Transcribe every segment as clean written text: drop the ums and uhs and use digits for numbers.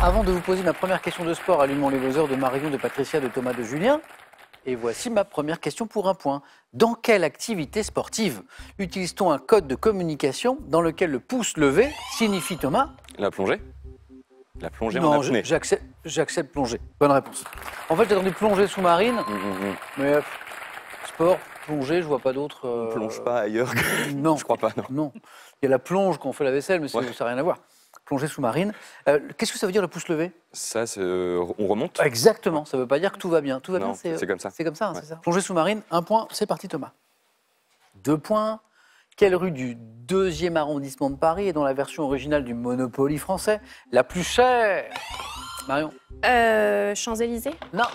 Avant de vous poser ma première question de sport, allumons les buzzers de Marion, de Patricia, de Thomas, de Julien. Et voici ma première question pour un point. Dans quelle activité sportive utilise-t-on un code de communication dans lequel le pouce levé signifie, Thomas? La plongée. La plongée en Non, apnée. j'accepte plongée. Bonne réponse. En fait, j'ai entendu plongée sous-marine, mais sport, plongée, je vois pas d'autres. On plonge pas ailleurs. Non. Je crois pas, non. Non. Il y a la plonge quand on fait la vaisselle, mais ça n'a rien à voir. Plongée sous-marine. Qu'est-ce que ça veut dire le pouce levé? Ça, on remonte. Exactement. Ça ne veut pas dire que tout va bien. Tout va Non, bien, c'est comme ça. C'est comme ça, hein, Ouais. c'est ça. Plongée sous-marine, 1 point, c'est parti Thomas. 2 points. Quelle rue du 2e arrondissement de Paris est dans la version originale du Monopoly français la plus chère? Marion? Champs-Élysées. Non.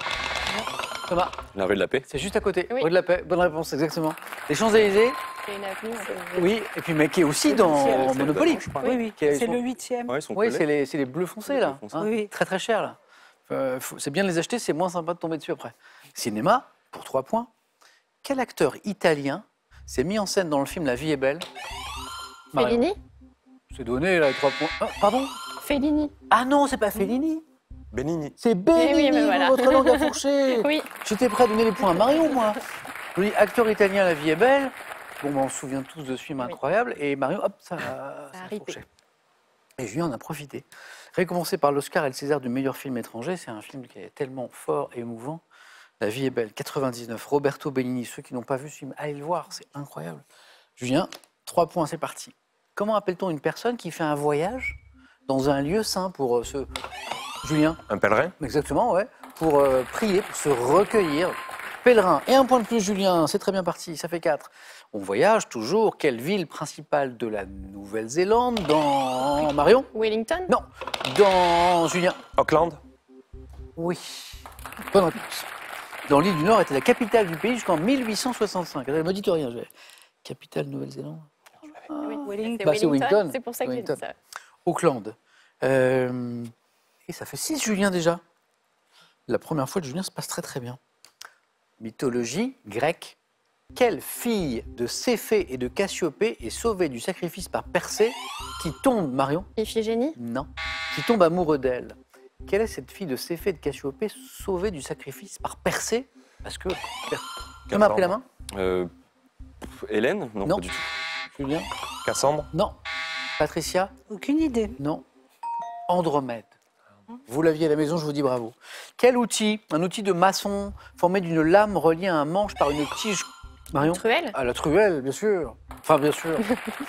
Thomas? La rue de la Paix. C'est juste à côté. Oui. Rue de la Paix. Bonne réponse, exactement. Les Champs-Élysées? C'est une avenue. Oui, et puis mais qui est aussi Le dans huitième, c'est Monopoly. le- je crois. Oui, oui, Qui est- c'est le 8e. Ouais, ils sont Oui, collés. c'est les bleus foncés Les là. bleus foncés. Hein. Oui, oui. Très très cher là. C'est bien de les acheter, c'est moins sympa de tomber dessus après. Cinéma, pour 3 points. Quel acteur italien s'est mis en scène dans le film La vie est belle? Marion. Fellini. C'est donné là, les 3 points. Ah, pardon? Fellini. Ah non, c'est pas Fellini. Benigni. C'est Benigni, mais voilà. votre langue a fourché. Oui. J'étais prêt à donner les points à Marion, moi. Je dis acteur italien, La vie est belle. Bon, ben, on se souvient tous de ce film Oui. incroyable. Et Marion, hop, ça a a ripé. fourché. Et Julien en a profité. Récompensé par l'Oscar et le César du meilleur film étranger, c'est un film qui est tellement fort et émouvant. La vie est belle, 99. Roberto Benigni, ceux qui n'ont pas vu ce film, allez le voir, c'est incroyable. Julien, 3 points, c'est parti. Comment appelle-t-on une personne qui fait un voyage dans un lieu saint pour se... Julien? Un pèlerin. Exactement, ouais. Pour prier, pour se recueillir. Pèlerin. Et 1 point de plus, Julien. C'est très bien parti. Ça fait 4. On voyage toujours. Quelle ville principale de la Nouvelle-Zélande dans... Marion? Wellington. Non. Dans... Julien? Auckland. Oui. Bonne réponse. Dans l'île du Nord était la capitale du pays jusqu'en 1865. Elle me dit rien. Capitale Nouvelle-Zélande? Oui, Wellington. Bah, c'est Wellington. C'est pour ça que j'ai dit Wellington. ça. Auckland. Et ça fait 6, Julien, déjà. La première fois de Julien se passe très très bien. Mythologie grecque. Quelle fille de Céphée et de Cassiopée est sauvée du sacrifice par Persée qui tombe, Marion? Iphigénie. Non. Qui tombe amoureux d'elle. Quelle est cette fille de Céphée et de Cassiopée sauvée du sacrifice par Persée? Parce que... Qui m'a pris la main? Hélène. Non, Non. pas du tout. Julien? Cassandre. Non. Patricia? Aucune idée. Non. Andromède. Vous l'aviez à la maison, je vous dis bravo. Quel outil? Un outil de maçon formé d'une lame reliée à un manche par une tige. Marion? Truelle. Ah, la truelle, bien sûr. Enfin, bien sûr.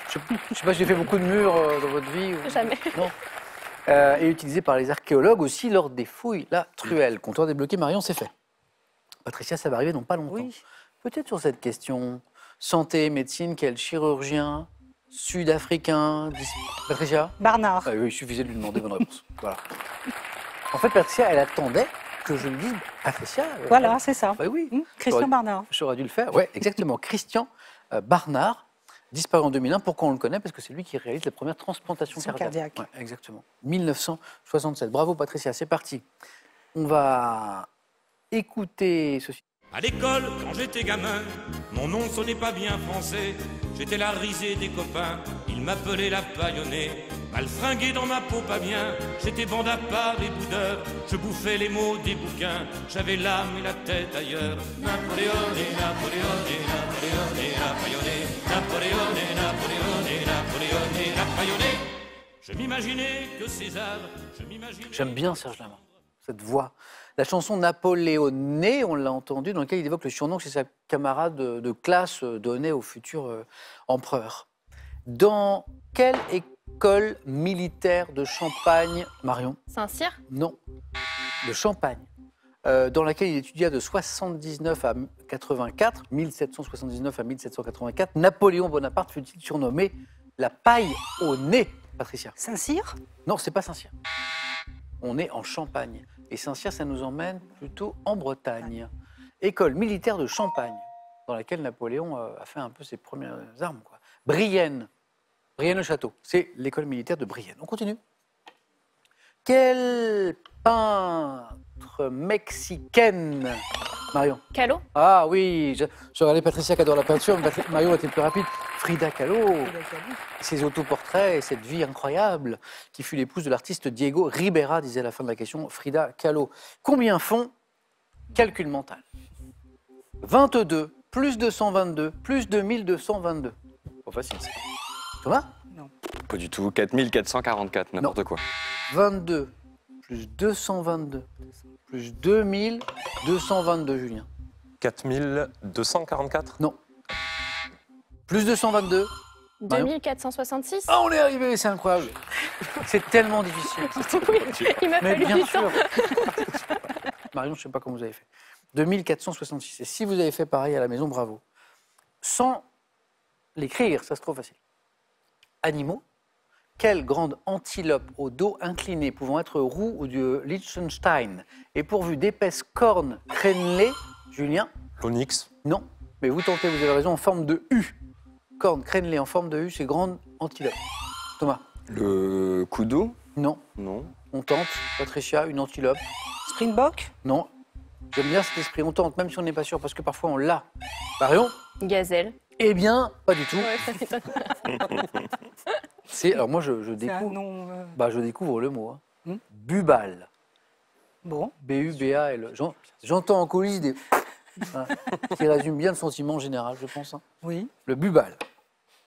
Je ne sais pas si j'ai fait beaucoup de murs dans votre vie. Jamais. Non. Et utilisée par les archéologues aussi lors des fouilles. La truelle. Comptoir débloqué, Marion, c'est fait. Patricia, ça va arriver dans pas longtemps. Oui. Peut-être sur cette question. Santé, médecine, quel chirurgien sud-africain Patricia? Barnard. Ah oui, il suffisait de lui demander bonne réponse. Voilà. En fait, Patricia, elle attendait que je lui dise Patricia. Voilà, c'est ça. Bah oui. Christian Barnard. J'aurais dû le faire. Oui, exactement. Christian Barnard, disparu en 2001. Pourquoi on le connaît? Parce que c'est lui qui réalise la première transplantation cardiaque. Ouais, exactement. 1967. Bravo, Patricia. C'est parti. On va écouter ceci. À l'école, quand j'étais gamin, mon nom sonnait pas bien français. J'étais la risée des copains, ils m'appelaient la paillonnée. Mal fringué dans ma peau pas bien, j'étais bande à part et boudeur. Je bouffais les mots des bouquins, j'avais l'âme et la tête ailleurs. Napoléone, Napoléone, Napoléone, Napoléone, Napoléone, Napoléone, Napoléone, Napoléone. Je m'imaginais que César, je m'imaginais... J'aime bien Serge Lama, cette voix. La chanson Napoléonée, on l'a entendu, dans laquelle il évoque le surnom que c'est sa camarade de classe donnait au futur empereur. Dans quelle école militaire de Champagne, Marion? Saint-Cyr. Non, de Champagne, dans laquelle il étudia de 79 à 84, 1779 à 1784, Napoléon Bonaparte fut-il surnommé la paille au nez, Patricia? Saint-Cyr. Non, c'est pas Saint-Cyr. On est en Champagne. Et Saint-Cyr, ça nous emmène plutôt en Bretagne. École militaire de Champagne, dans laquelle Napoléon a fait un peu ses premières armes, quoi. Brienne. Brienne-le-Château. C'est l'école militaire de Brienne. On continue. Quelle peintre mexicaine, Marion? Callot. Ah oui, je regardais Patricia qui adore la peinture, mais Marion était plus rapide. Frida Kahlo. Ses autoportraits et cette vie incroyable qui fut l'épouse de l'artiste Diego Ribera, disait à la fin de la question Frida Kahlo. Combien font, calcul mental, 22 plus 222 plus 2222? Pas facile ça. Thomas? Pas du tout. 4444, n'importe quoi. 22 plus 222 plus 2222, Julien. 4244. Non. Plus 222. Marion. 2466. Ah, on est arrivé, c'est incroyable. C'est tellement difficile. Oui, il m'a Mais fallu bien du temps. sûr. Marion, je ne sais pas comment vous avez fait. 2466. Et si vous avez fait pareil à la maison, bravo. Sans l'écrire, ça c'est trop facile. Animaux. Quelle grande antilope au dos incliné, pouvant être roux ou de Liechtenstein, et pourvue d'épaisses cornes crénelées, Julien? L'onyx. Non. Mais vous tentez, vous avez raison, en forme de U. Cornes crénelées en forme de U, c'est grande antilope. Thomas? Le kudu? Non. Non. On tente. Patricia, une antilope? Springbok. Non. J'aime bien cet esprit, on tente, même si on n'est pas sûr, parce que parfois on l'a. Marion? Gazelle. Eh bien, pas du tout. Ouais, ça m'étonne. Alors moi, je C'est un découvre, nom. je découvre le mot. Hmm. Bubal. Bon. B-U-B-A-L. J'entends en coulisses des... qui résument bien le sentiment général, je pense. Oui. Le bubal.